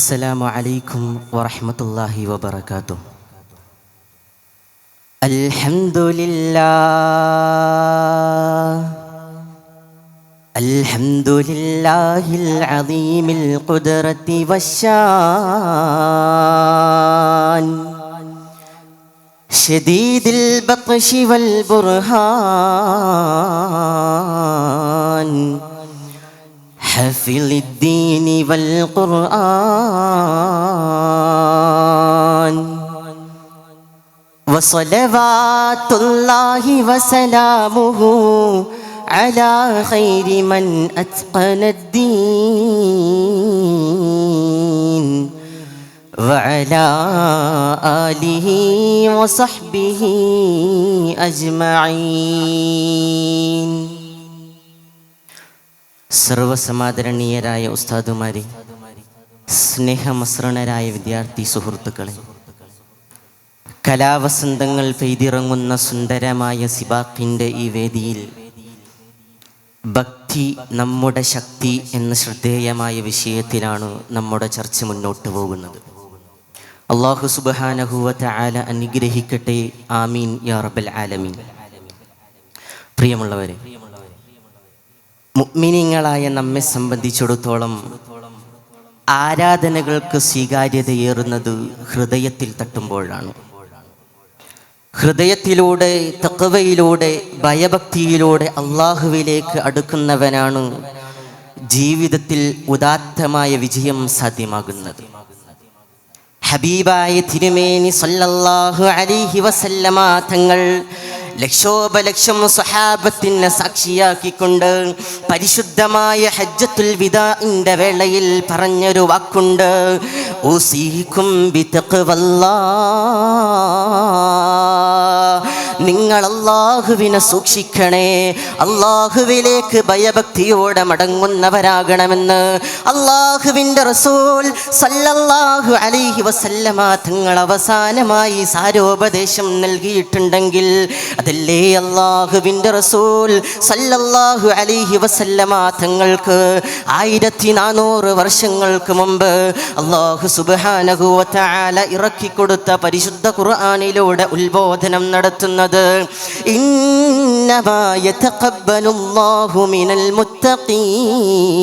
السلام عليكم ورحمة الله وبركاته. الحمد لله العظيم القدرة والشان شديد البطش والبرهان حافظ الدين والقرآن وصلوات الله وسلامه على خير من أتقن الدين وعلى آله وصحبه أجمعين. സർവസമാദരണീയരായ ഉസ്താദുമാരെ, സ്നേഹമസൃണരായ വിദ്യാർത്ഥി സുഹൃത്തുക്കളെ, കലാവസന്തങ്ങൾ പെയ്തിറങ്ങുന്ന സുന്ദരമായ സിബാഖിൻ്റെ ഈ വേദിയിൽ ഭക്തി നമ്മുടെ ശക്തി എന്ന ശ്രദ്ധേയമായ വിഷയത്തിലാണ് നമ്മുടെ ചർച്ച മുന്നോട്ട് പോകുന്നത്. അല്ലാഹു സുബ്ഹാനഹു വ തആല അനുഗ്രഹിക്കട്ടെ. ആമീൻ യാ റബ്ബൽ ആലമീൻ. പ്രിയമുള്ളവരെ, മുഅ്മിനീങ്ങളായ നമ്മെ സംബന്ധിച്ചിടത്തോളം ആരാധനകൾക്ക് സ്വീകാര്യതയേറുന്നത് ഹൃദയത്തിൽ തട്ടുമ്പോഴാണ്. ഹൃദയത്തിലൂടെ, തഖ്വയിലൂടെ, ഭയഭക്തിയിലൂടെ അള്ളാഹുവിലേക്ക് അടുക്കുന്നവനാണ് ജീവിതത്തിൽ ഉദാത്തമായ വിജയം സാധ്യമാകുന്നത്. ഹബീബായ തിരുമേനി സല്ലല്ലാഹു അലൈഹി വസല്ലമ തങ്ങൾ ലക്ഷോപലക്ഷം സ്വഹാബത്തിനെ സാക്ഷിയാക്കിക്കൊണ്ട് പരിശുദ്ധമായ ഹജ്ജത്തുൽ വിദാഇന്റെ വേളയിൽ പറഞ്ഞൊരു വാക്കുണ്ട്: ഊസീകും ബിതഖ്വല്ലാഹ്. നിങ്ങൾ അല്ലാഹുവിനെ സൂക്ഷിക്കണേ, അല്ലാഹുവിലേക്ക് ഭയഭക്തിയോടെ മടങ്ങുന്നവരാകണമെന്ന് അല്ലാഹുവിൻ്റെ റസൂൽ സല്ലല്ലാഹു അലൈഹി വസല്ലമ തങ്ങൾ അവസാനമായി സാരോപദേശം നൽകിയിട്ടുണ്ടെങ്കിൽ അതല്ലേ അല്ലാഹുവിൻ്റെ റസൂൽ സല്ലല്ലാഹു അലൈഹി വസല്ലമ തങ്ങൾക്ക് 1400 വർഷങ്ങൾക്ക് മുമ്പ് അല്ലാഹു സുബ്ഹാനഹു വ തആല ഇറക്കിക്കൊടുത്ത പരിശുദ്ധ ഖുർആനിലൂടെ ഉത്ബോധനം നടത്തുന്നത്: ഇന്നമാ യതഖബ്ബലുല്ലാഹു മിനൽ മുത്തഖീൻ.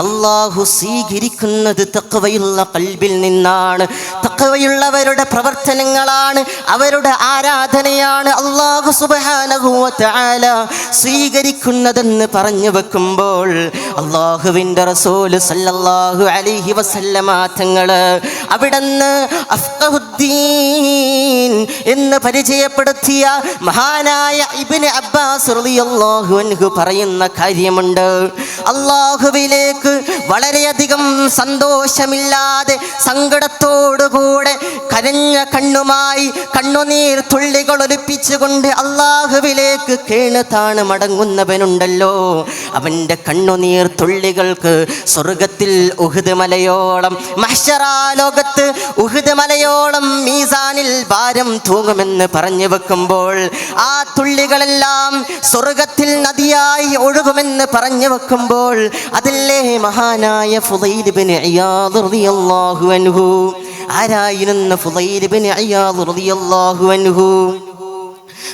അല്ലാഹു സ്വീകരിക്കുന്നത് തഖ്വയുള്ള ഖൽബിൽ നിന്നാണ്. തഖ്വയുള്ളവരുടെ പ്രവർത്തനങ്ങളാണ്, അവരുടെ ആരാധനയാണ് അല്ലാഹു സുബ്ഹാനഹു വ തആല സ്വീകരിക്കുന്നതെന്ന് പറഞ്ഞു വെക്കുമ്പോൾ അല്ലാഹുവിൻ്റെ റസൂൽ സല്ലല്ലാഹു അലൈഹി വസല്ലമ തങ്ങൾ അവിടുന്ന് അഫ്ഖഹുദ്ദീൻ എന്ന് പരിചയപ്പെടുത്തിയ മഹാനായ ഇബ്നു അബ്ബാസ് റളിയല്ലാഹു അൻഹു പറയുന്ന കാര്യമുണ്ട്: അല്ലാഹുവിലേക്ക് വളരെയധികം സന്തോഷമില്ലാതെ സങ്കടത്തോടുകൂടെ കരഞ്ഞ കണ്ണുമായി കണ്ണുനീർ തുള്ളികൾ ഒലിപ്പിച്ചുകൊണ്ട് അല്ലാഹുവിലേക്ക് കേണുതാണ് മടങ്ങുന്നവനുണ്ടല്ലോ, അവൻ്റെ കണ്ണുനീർ തുള്ളികൾക്ക് സ്വർഗത്തിൽ ഉഹുദ് മലയോളം, മഹ്ശറാ ലോകത്ത് ഉഹുദ് മലയോളം മീസാനിൽ ഭാരം തൂങ്ങുമെന്ന് പറഞ്ഞു വെക്കുമ്പോൾ ആ തുള്ളികളെല്ലാം സ്വർഗത്തിൽ നദിയായി ഒഴുകുമെന്ന് പറഞ്ഞു വെക്കുമ്പോൾ അതില്ലേ മഹാനായ ഫുളൈൽ ഇബ്നു ഇയാദ് റളിയല്ലാഹു അൻഹു. ആരായിരുന്നു ഫുളൈൽ ഇബ്നു ഇയാദ് റളിയല്ലാഹു അൻഹു?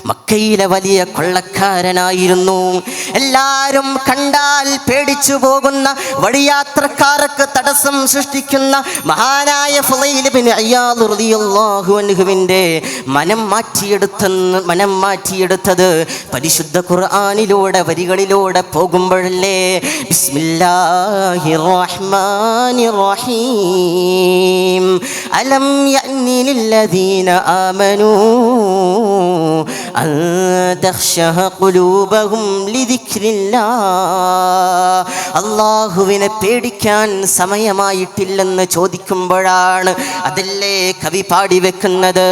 മക്കയിലെ വലിയ കൊള്ളക്കാരനായിരുന്നു. എല്ലാവരും കണ്ടാൽ പേടിച്ചു പോകുന്ന, വഴിയാത്രക്കാർക്ക് തടസ്സം സൃഷ്ടിക്കുന്ന മഹാനായ ഫുളൈൽ ഇബ്നു ഇയാദ് റളിയല്ലാഹു അൻഹുവിൻ്റെ മനം മാറ്റിയെടുത്തത് പരിശുദ്ധ ഖുർആനിലൂടെ വരികളിലൂടെ പോകുമ്പോഴല്ലേ. ബിസ്മില്ലാഹിർ റഹ്മാനിർ റഹീം. അലം യഅനി ലില്ലദീന ആമനൂ അൻ തഖ്ശഅ ഖുലൂബഹും ലിദിക്രില്ലാഹ്. അല്ലാഹുവിനെ പേടിക്കാൻ സമയമായിട്ടില്ലെന്ന് ചോദിക്കുമ്പോഴാണ് അതല്ലേ കവി പാടി വെക്കുന്നത്: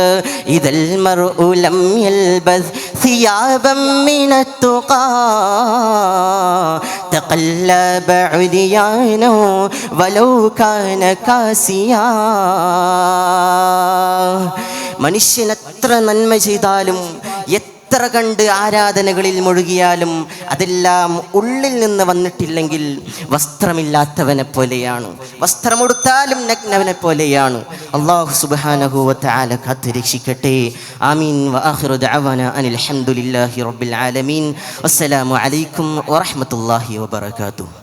ഇദൽ മർഉ ലം യൽബസ് സിയാബൻ മിനത്തുഖാ തഖല്ലബ ഉദിയാനോ വലൗ കാന കാസിയാ. മനുഷ്യൻ എത്ര നന്മ ചെയ്താലും എത്ര കണ്ട് ആരാധനകളിൽ മുഴുകിയാലും അതെല്ലാം ഉള്ളിൽ നിന്ന് വന്നിട്ടില്ലെങ്കിൽ വസ്ത്രമില്ലാത്തവനെ പോലെയാണ്, വസ്ത്രമുടുത്താലും നഗ്നവനെ പോലെയാണ്. അല്ലാഹു സുബ്ഹാനഹു വ തആല കാത്ത് രക്ഷിക്കട്ടെ. ആമീൻ. വആഖിറു ദഅവാനാ അനിൽ ഹംദുലില്ലാഹി റബ്ബിൽ ആലമീൻ. അസ്സലാമു അലൈക്കും വറഹ്മത്തുള്ളാഹി വബറകാതുഹു.